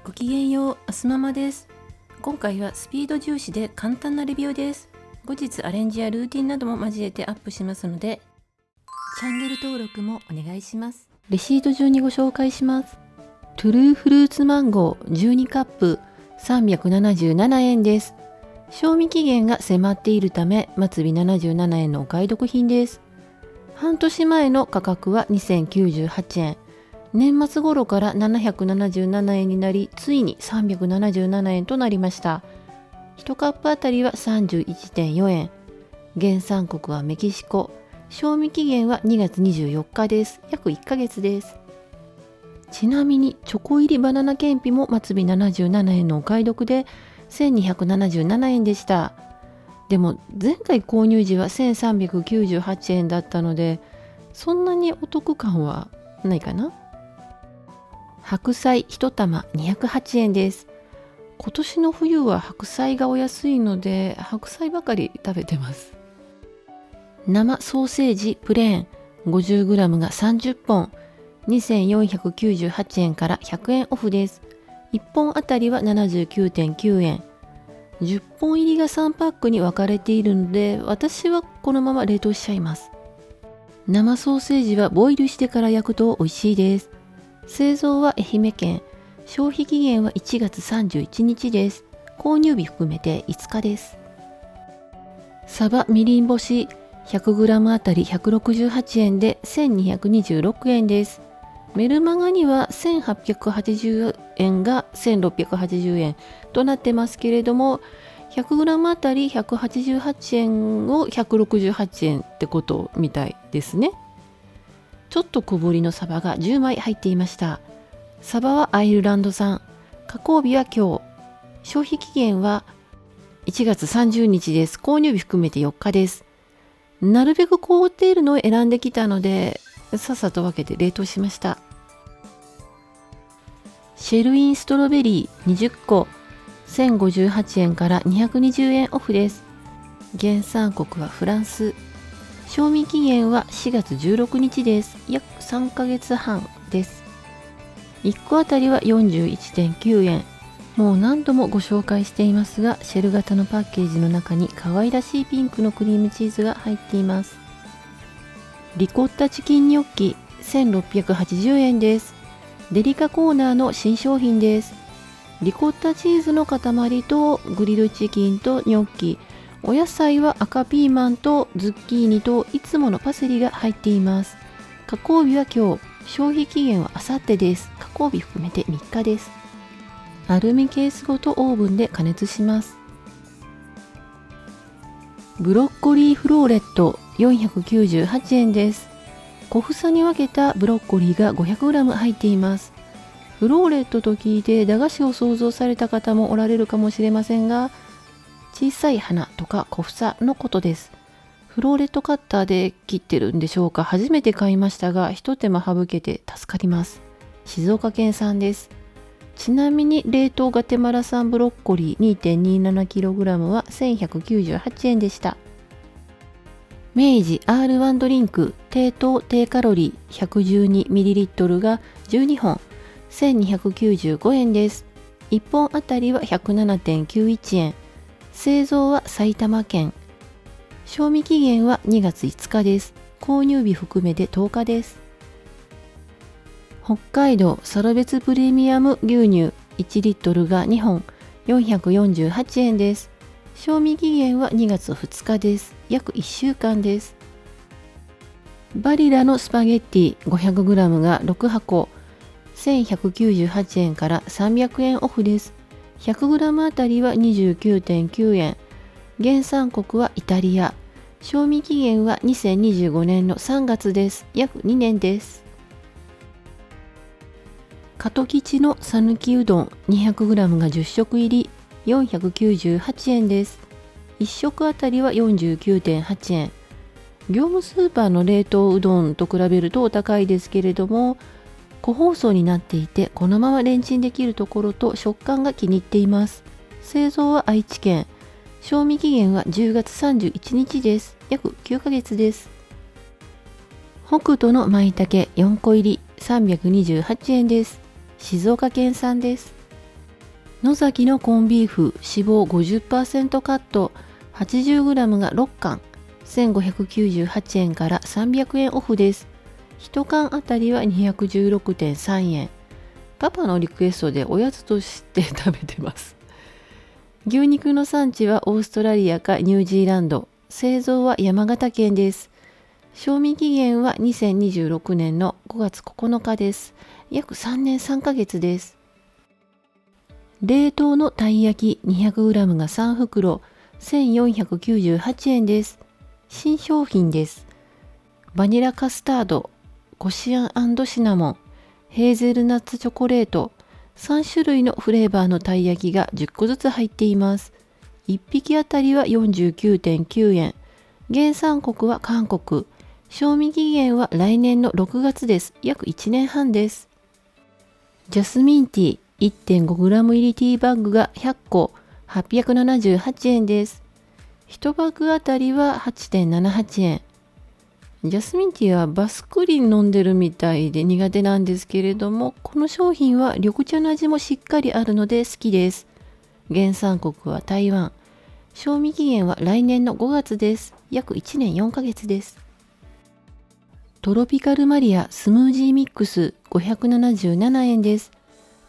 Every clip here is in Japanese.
ごきげんよう、あすままです。今回はスピード重視で簡単なレビューです。後日アレンジやルーティンなども交えてアップしますので、チャンネル登録もお願いします。レシート順にご紹介します。トゥルーフルーツマンゴー12カップ377円です。賞味期限が迫っているため、末尾77円のお買い得品です。半年前の価格は2098円。年末頃から777円になり、ついに377円となりました。1カップあたりは 31.4 円。原産国はメキシコ。賞味期限は2月24日です。約1ヶ月です。ちなみにチョコ入りバナナケンピも末尾77円のお買い得で1277円でした。でも前回購入時は1398円だったので、そんなにお得感はないかな。白菜1玉208円です。今年の冬は白菜がお安いので白菜ばかり食べてます。生ソーセージプレーン 50g が30本2498円から100円オフです。1本あたりは 79.9 円。10本入りが3パックに分かれているので、私はこのまま冷凍しちゃいます。生ソーセージはボイルしてから焼くと美味しいです。製造は愛媛県。消費期限は1月31日です。購入日含めて5日です。サバみりん干し 100g あたり168円で1226円です。メルマガには1880円が1680円となってますけれども、100g あたり188円を168円ってことみたいですね。ちょっと小ぶりのサバが10枚入っていました。サバはアイルランド産。加工日は今日。消費期限は1月30日です。購入日含めて4日です。なるべく凍っているのを選んできたので、さっさと分けて冷凍しました。シェルインストロベリー20個1058円から220円オフです。原産国はフランス。賞味期限は4月16日です。約3ヶ月半です。1個あたりは 41.9 円。もう何度もご紹介していますが、シェル型のパッケージの中に可愛らしいピンクのクリームチーズが入っています。リコッタチキンニョッキ1680円です。デリカコーナーの新商品です。リコッタチーズの塊とグリルチキンとニョッキ、お野菜は赤ピーマンとズッキーニといつものパセリが入っています。加工日は今日、消費期限は明後日です。加工日含めて3日です。アルミケースごとオーブンで加熱します。ブロッコリーフローレット498円です。小房に分けたブロッコリーが 500g 入っています。フローレットと聞いて駄菓子を想像された方もおられるかもしれませんが、小さい花とか小房のことです。フローレットカッターで切ってるんでしょうか。初めて買いましたが、一手間省けて助かります。静岡県産です。ちなみに冷凍ガテマラ産ブロッコリー 2.27kg は1198円でした。明治 R1 ドリンク低糖低カロリー 112ml が12本1295円です。1本あたりは 107.91 円。製造は埼玉県。賞味期限は2月5日です。購入日含めて10日です。北海道サロベツプレミアム牛乳1リットルが2本448円です。賞味期限は2月2日です。約1週間です。バリラのスパゲッティ 500g が6箱1198円から300円オフです。100g あたりは 29.9 円。原産国はイタリア。賞味期限は2025年の3月です。約2年です。加藤吉のさぬきうどん 200g が10食入り498円です。1食あたりは 49.8 円。業務スーパーの冷凍うどんと比べるとお高いですけれども、個包装になっていてこのままレンチンできるところと食感が気に入っています。製造は愛知県。賞味期限は10月31日です。約9ヶ月です。北斗の舞茸4個入り328円です。静岡県産です。野崎のコンビーフ脂肪 50% カット 80g が6缶1598円から300円オフです。1缶あたりは 216.3 円。パパのリクエストでおやつとして食べてます。牛肉の産地はオーストラリアかニュージーランド。製造は山形県です。賞味期限は2026年の5月9日です。約3年3ヶ月です。冷凍のたい焼き 200g が3袋1498円です。新商品です。バニラカスタード、こしあん&シナモン、ヘーゼルナッツチョコレート、3種類のフレーバーのたい焼きが10個ずつ入っています。1匹あたりは 49.9 円。原産国は韓国。賞味期限は来年の6月です。約1年半です。ジャスミンティー 1.5g 入りティーバッグが100個878円です。1バッグあたりは 8.78 円。ジャスミンティーはバスクリン飲んでるみたいで苦手なんですけれども、この商品は緑茶の味もしっかりあるので好きです。原産国は台湾。賞味期限は来年の5月です。約1年4ヶ月です。トロピカルマリアスムージーミックス577円です。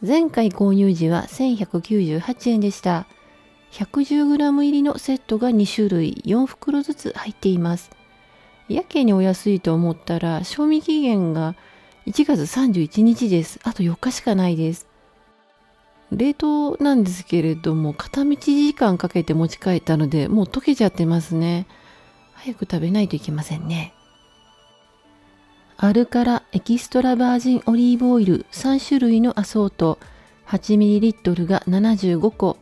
前回購入時は1198円でした。110g 入りのセットが2種類4袋ずつ入っています。やけにお安いと思ったら賞味期限が1月31日です。あと4日しかないです。冷凍なんですけれども片道時間かけて持ち帰ったのでもう溶けちゃってますね。早く食べないといけませんね。アルカラエキストラバージンオリーブオイル3種類のアソート 8ml が75個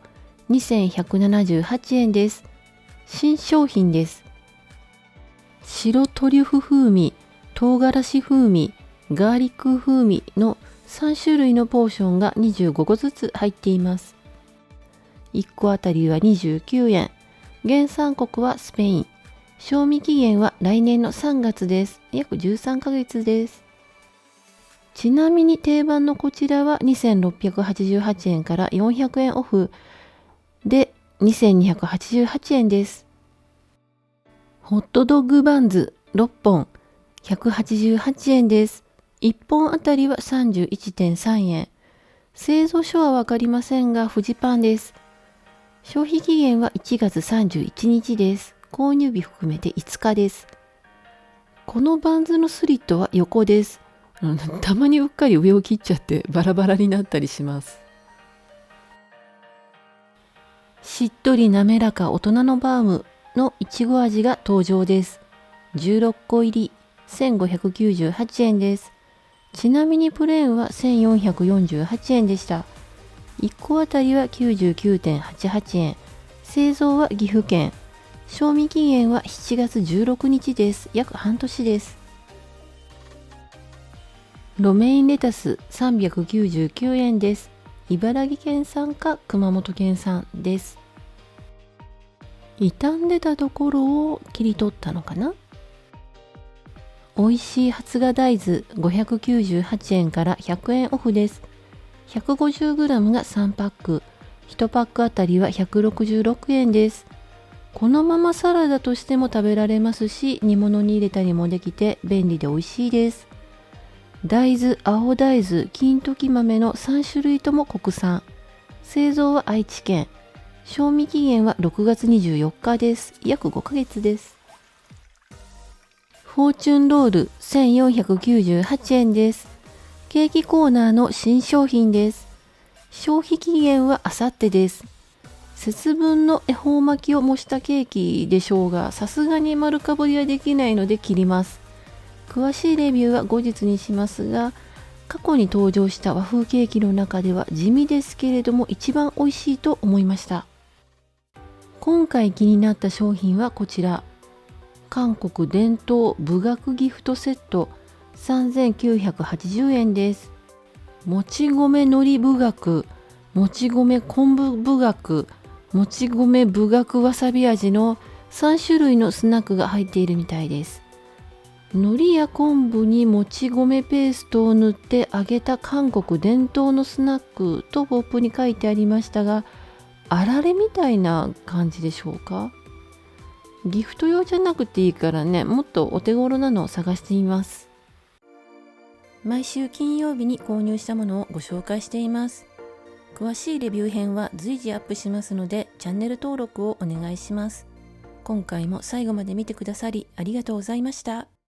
2178円です。新商品です。白トリュフ風味、唐辛子風味、ガーリック風味の3種類のポーションが25個ずつ入っています。1個あたりは29円。原産国はスペイン。賞味期限は来年の3月です。約13ヶ月です。ちなみに定番のこちらは2688円から400円オフで2288円です。ホットドッグバンズ6本188円です。1本あたりは 31.3 円。製造所はわかりませんがフジパンです。消費期限は1月31日です。購入日含めて5日です。このバンズのスリットは横です。たまにうっかり上を切っちゃってバラバラになったりします。しっとり滑らか大人のバームのいちご味が登場です。16個入り1598円です。ちなみにプレーンは1448円でした。1個あたりは 99.88 円。製造は岐阜県。賞味期限は7月16日です。約半年です。ロメインレタス399円です。茨城県産か熊本県産です。傷んでたところを切り取ったのかな。美味しい発芽大豆598円から100円オフです。150g が3パック。1パックあたりは166円です。このままサラダとしても食べられますし、煮物に入れたりもできて便利で美味しいです。大豆、青大豆、金時豆の3種類とも国産。製造は愛知県。賞味期限は6月24日です。約5ヶ月です。フォーチュンロール1498円です。ケーキコーナーの新商品です。消費期限はあさってです。節分の恵方巻きを模したケーキでしょうが、さすがに丸かぶりはできないので切ります。詳しいレビューは後日にしますが、過去に登場した和風ケーキの中では地味ですけれども一番美味しいと思いました。今回気になった商品はこちら。韓国伝統部学ギフトセット3980円です。もち米海苔部学、もち米昆布部学、もち米部学わさび味の3種類のスナックが入っているみたいです。海苔や昆布にもち米ペーストを塗って揚げた韓国伝統のスナックとポップに書いてありましたが、あられみたいな感じでしょうか。ギフト用じゃなくていいからね、もっとお手頃なのを探してみます。毎週金曜日に購入したものをご紹介しています。詳しいレビュー編は随時アップしますので、チャンネル登録をお願いします。今回も最後まで見てくださりありがとうございました。